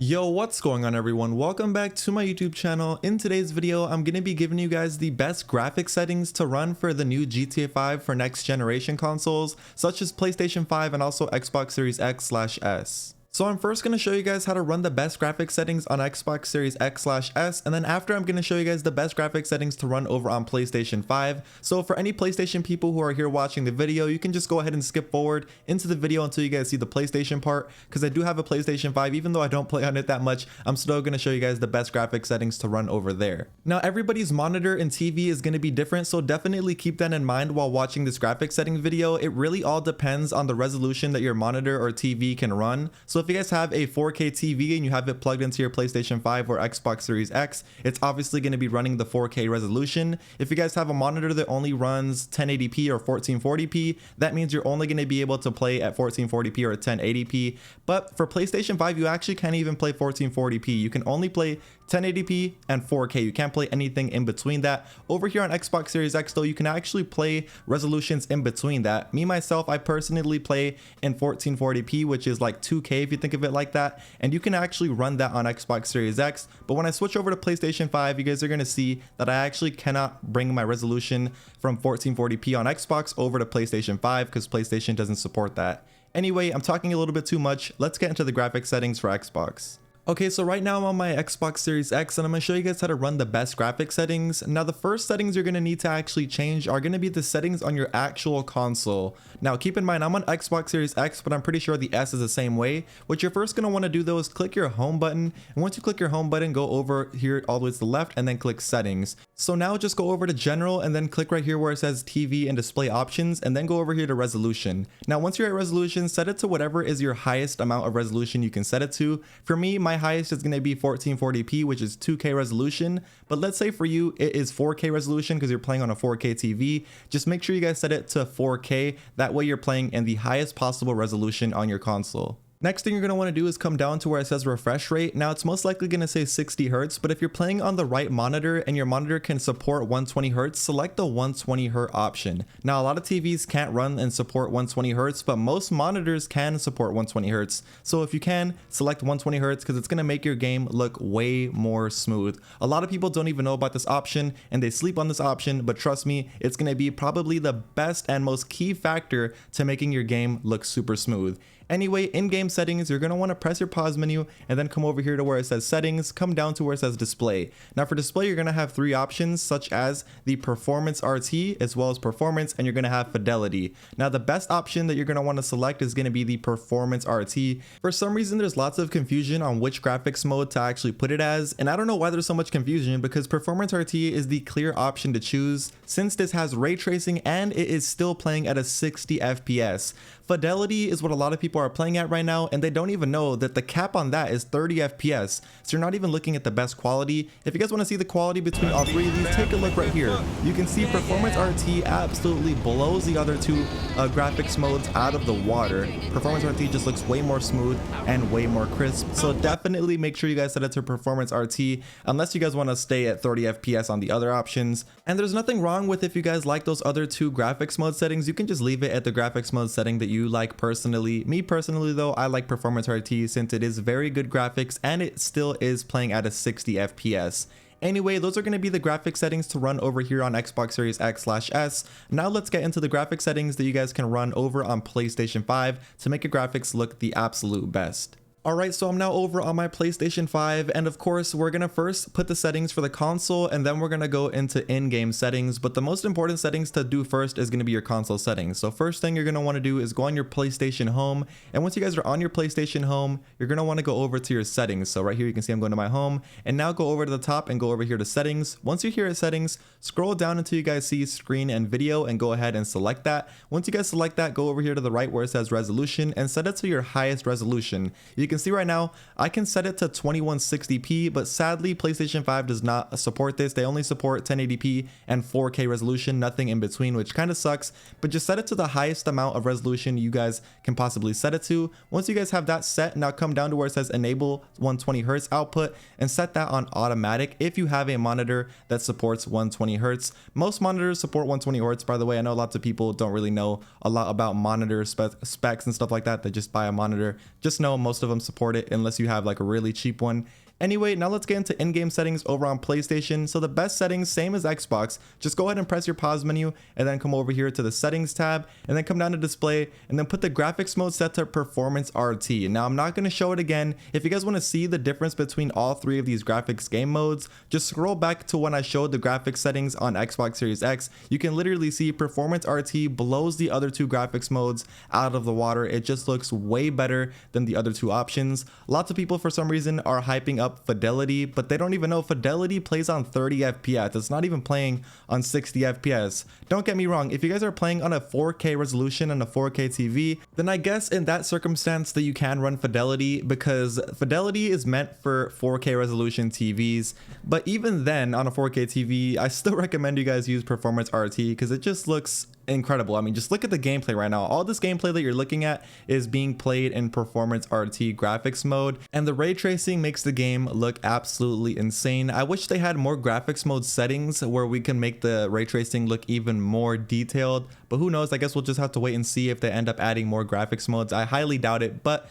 Yo, what's going on everyone? Welcome back to my YouTube channel. In today's video, I'm going to be giving you guys the best graphic settings to run for the new GTA 5 for next generation consoles, such as PlayStation 5 and also Xbox Series X/S. So I'm first going to show you guys how to run the best graphic settings on Xbox Series X/S, and then after I'm going to show you guys the best graphic settings to run over on PlayStation 5. So for any PlayStation people who are here watching the video, you can just go ahead and skip forward into the video until you guys see the PlayStation part, because I do have a PlayStation 5. Even though I don't play on it that much, I'm still going to show you guys the best graphic settings to run over there. Now everybody's monitor and TV is going to be different, so definitely keep that in mind while watching this graphic settings video. It really all depends on the resolution that your monitor or TV can run. So if you guys have a 4K TV and you have it plugged into your PlayStation 5 or Xbox Series X, it's obviously going to be running the 4K resolution. If you guys have a monitor that only runs 1080p or 1440p, that means you're only going to be able to play at 1440p or 1080p. But for PlayStation 5, you actually can't even play 1440p. You can only play 1080p and 4K. You can't play anything in between that. Over here on Xbox Series X though, you can actually play resolutions in between that. Me myself, I personally play in 1440p, which is like 2K if you think of it like that, and you can actually run that on Xbox Series X. But when I switch over to PlayStation 5, you guys are going to see that I actually cannot bring my resolution from 1440p on Xbox over to PlayStation 5 because PlayStation doesn't support that. Anyway, I'm talking a little bit too much. Let's get into the graphic settings for Xbox. Okay, so right now I'm on my Xbox Series X and I'm going to show you guys how to run the best graphic settings. Now the first settings you're going to need to actually change are going to be the settings on your actual console. Now keep in mind I'm on Xbox Series X, but I'm pretty sure the S is the same way. What you're first going to want to do though is click your home button, and once you click your home button, go over here all the way to the left and then click settings. So now just go over to general and then click right here where it says TV and display options, and then go over here to resolution. Now once you're at resolution, set it to whatever is your highest amount of resolution you can set it to. For me, my highest is going to be 1440p, which is 2K resolution, but let's say for you it is 4K resolution because you're playing on a 4K TV. Just make sure you guys set it to 4K, that way you're playing in the highest possible resolution on your console. Next thing you're going to want to do is come down to where it says refresh rate. Now it's most likely going to say 60 Hz, but if you're playing on the right monitor and your monitor can support 120 Hz, select the 120 Hz option. Now a lot of TVs can't run and support 120 Hz, but most monitors can support 120 Hz. So if you can, select 120 Hz because it's going to make your game look way more smooth. A lot of people don't even know about this option and they sleep on this option, but trust me, it's going to be probably the best and most key factor to making your game look super smooth. Anyway, in-game settings, you're going to want to press your pause menu and then come over here to where it says settings, come down to where it says display. Now for display, you're going to have three options such as the performance RT as well as performance, and you're going to have fidelity. Now the best option that you're going to want to select is going to be the performance RT. For some reason, there's lots of confusion on which graphics mode to actually put it as, and I don't know why there's so much confusion because performance RT is the clear option to choose since this has ray tracing and it is still playing at a 60 FPS. Fidelity is what a lot of people are playing at right now, and they don't even know that the cap on that is 30 FPS, so you're not even looking at the best quality. If you guys want to see the quality between all three of these, take a look right here. You can see performance RT absolutely blows the other two graphics modes out of the water. Performance RT just looks way more smooth and way more crisp, so definitely make sure you guys set it to performance RT unless you guys want to stay at 30 FPS on the other options. And there's nothing wrong with, if you guys like those other two graphics mode settings, you can just leave it at the graphics mode setting that you like personally. Me personally though, I like performance RT since it is very good graphics and it still is playing at a 60 FPS. Anyway, those are going to be the graphic settings to run over here on Xbox Series X/S. Now let's get into the graphic settings that you guys can run over on PlayStation 5 to make your graphics look the absolute best. Alright, so I'm now over on my PlayStation 5, and of course we're gonna first put the settings for the console and then we're gonna go into in-game settings, but the most important settings to do first is gonna be your console settings. So first thing you're gonna wanna do is go on your PlayStation Home, and once you guys are on your PlayStation Home, you're gonna wanna go over to your settings. So right here you can see I'm going to my home, and now go over to the top and go over here to settings. Once you're here at settings, scroll down until you guys see screen and video and go ahead and select that. Once you guys select that, go over here to the right where it says resolution and set it to your highest resolution. You can see right now I can set it to 2160p, but sadly PlayStation 5 does not support this. They only support 1080p and 4K resolution, nothing in between, which kind of sucks. But just set it to the highest amount of resolution you guys can possibly set it to. Once you guys have that set, now come down to where it says enable 120 Hz output and set that on automatic if you have a monitor that supports 120 Hz. Most monitors support 120 Hz, by the way. I know lots of people don't really know a lot about monitor specs and stuff like that. They just buy a monitor. Just know most of them support it unless you have like a really cheap one. Anyway, now let's get into in-game settings over on PlayStation. So the best settings, same as Xbox, just go ahead and press your pause menu and then come over here to the settings tab and then come down to display and then put the graphics mode set to performance RT. Now I'm not going to show it again. If you guys want to see the difference between all three of these graphics game modes, just scroll back to when I showed the graphics settings on Xbox Series X. You can literally see performance RT blows the other two graphics modes out of the water. It just looks way better than the other two options. Lots of people for some reason are hyping up fidelity, but they don't even know fidelity plays on 30 FPS. It's not even playing on 60 FPS. Don't get me wrong, if you guys are playing on a 4K resolution and a 4K TV, then I guess in that circumstance that you can run fidelity, because fidelity is meant for 4K resolution TVs. But even then, on a 4K TV, I still recommend you guys use performance RT because it just looks incredible. I mean, just look at the gameplay right now. All this gameplay that you're looking at is being played in performance RT graphics mode, and the ray tracing makes the game look absolutely insane. I wish they had more graphics mode settings where we can make the ray tracing look even more detailed, but who knows? I guess we'll just have to wait and see if they end up adding more graphics modes. I highly doubt it, but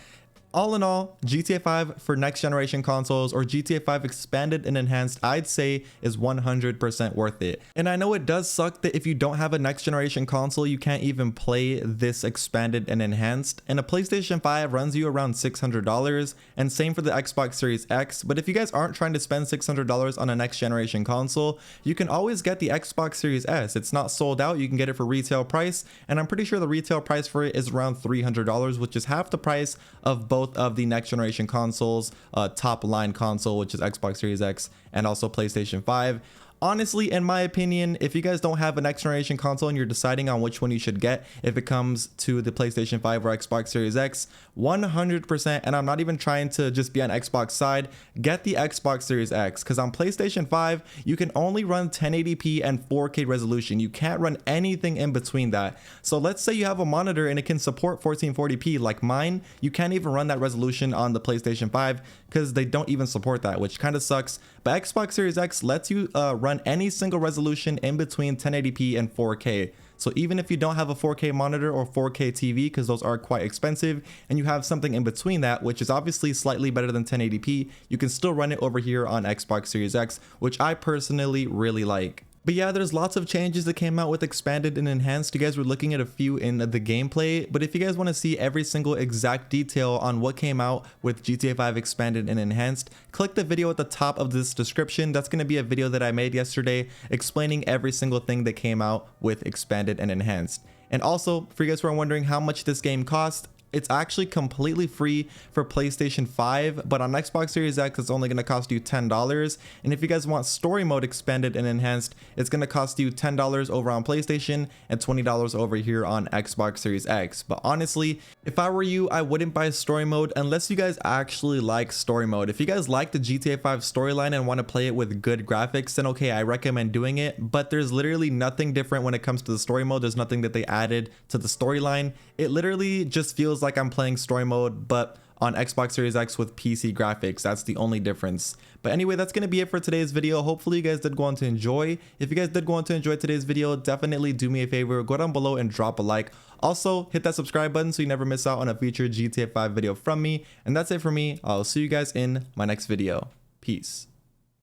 all in all, GTA 5 for next generation consoles or GTA 5 expanded and enhanced, I'd say is 100% worth it. And I know it does suck that if you don't have a next generation console, you can't even play this expanded and enhanced. And a PlayStation 5 runs you around $600, and same for the Xbox Series X. But if you guys aren't trying to spend $600 on a next generation console, you can always get the Xbox Series S. It's not sold out. You can get it for retail price, and I'm pretty sure the retail price for it is around $300, which is half the price of both of the next generation consoles, top line console, which is Xbox Series X, and also PlayStation 5. Honestly, in my opinion, if you guys don't have a next generation console and you're deciding on which one you should get, if it comes to the PlayStation 5 or Xbox Series X, 100%, and I'm not even trying to just be on Xbox side, get the Xbox Series X, because on PlayStation 5, you can only run 1080p and 4K resolution. You can't run anything in between that. So let's say you have a monitor and it can support 1440p like mine, you can't even run that resolution on the PlayStation 5 because they don't even support that, which kind of sucks. But Xbox Series X lets you run any single resolution in between 1080p and 4K. So even if you don't have a 4K monitor or 4K TV, because those are quite expensive, and you have something in between that, which is obviously slightly better than 1080p, you can still run it over here on Xbox Series X, which I personally really like. But yeah, there's lots of changes that came out with expanded and enhanced. You guys were looking at a few in the gameplay, but if you guys want to see every single exact detail on what came out with GTA 5 expanded and enhanced, click the video at the top of this description. That's going to be a video that I made yesterday explaining every single thing that came out with expanded and enhanced. And also, for you guys who are wondering how much this game cost, it's actually completely free for PlayStation 5, but on Xbox Series X, it's only going to cost you $10. And if you guys want story mode expanded and enhanced, it's going to cost you $10 over on PlayStation and $20 over here on Xbox Series X. But honestly, if I were you, I wouldn't buy story mode unless you guys actually like story mode. If you guys like the GTA 5 storyline and want to play it with good graphics, then okay, I recommend doing it. But there's literally nothing different when it comes to the story mode. There's nothing that they added to the storyline. It literally just feels like I'm playing story mode, but on Xbox Series X with PC graphics. That's the only difference. But anyway, that's going to be it for today's video. Hopefully you guys did go on to enjoy. If you guys did go on to enjoy today's video, definitely do me a favor, go down below and drop a like. Also, hit that subscribe button so you never miss out on a future GTA 5 video from me. And that's it for me. I'll see you guys in my next video. Peace.